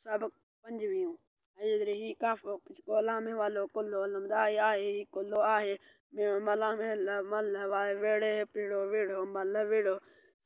सबक पंजवीहों अजदरी ही काफ़ो पिछकोला में वालो कुल्लो लमदाई आहे ही कुल्लो आहे में मला में मल वाय वेड़े पीड़ो वेड़ो मल वेड़ो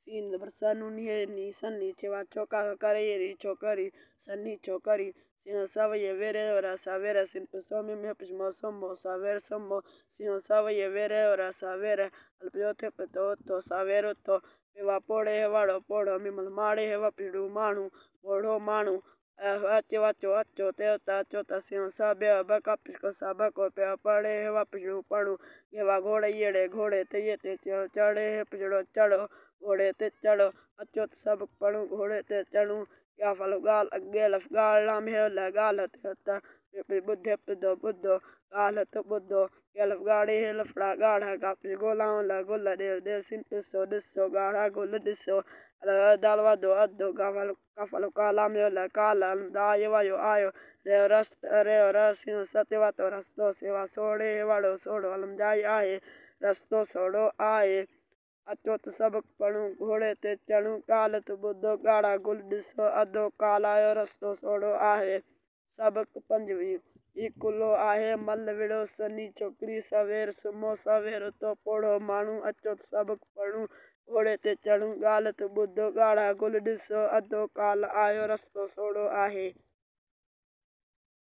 सीन बरसा नुनिये नी सन्नी चेवा चौका करे री चौकरी सन्नी चौकरी सिंह सब ये वेरे और सावेरे सिन सोमी में पिछमो सोमो सावेर सोमो सिंह सब ये वेरे और सावेरे अल्पयोथे पतो तो सावेरो तो पेवा पोड़े वाड़ो पोड़ो मिमल माड़े वा पीड़ू माणू पोड़ो माणू वाचो वाचो वाचो तेवता चौथा सिंह साबे बका पिछको साबा को पे पड़े वा पिछड़ू पड़ू ये वा घोड़े येड़े घोड़े ते ये ते चढ़े पिछड़ो चढ़ो घोड़े ते चढ़ो अचो सब पड़ू घोड़े ते चढ़ू या फल गाल अगे लफ गाल लाम है लगाल तेवता बुद्धे पिदो बुद्धो गाल तो बुद्धो या लफ गाड़े है लफड़ा गाढ़ा का पिछ गोला ला गोला देव देव सिन पिसो दिसो गाढ़ा गोल दिसो दालवा दो अदो काफल काला में ला काला दाय वायो आयो रे रस सत्यवा तो रस्तो सेवा सोड़े वाड़ो सोड़ो अलम जाय आए रस्तो सोड़ो आए अचो तो सबक पढ़ू घोड़े ते चढ़ू काल तो बुद्धो गाड़ा गुल दिसो अदो कालायो रस्तो सोड़ो आहे सबक पंजवी ई कुल्लो आहे मल विड़ो सनी छोकरी सवेर सुमो सवेर तो पोड़ो मानू अचो तो सबक पढ़ू घोड़े ते चढ़ू गाल तो बुद्धो गाड़ा गुल दिसो अदो काल आयो रस्तो सोड़ो आहे।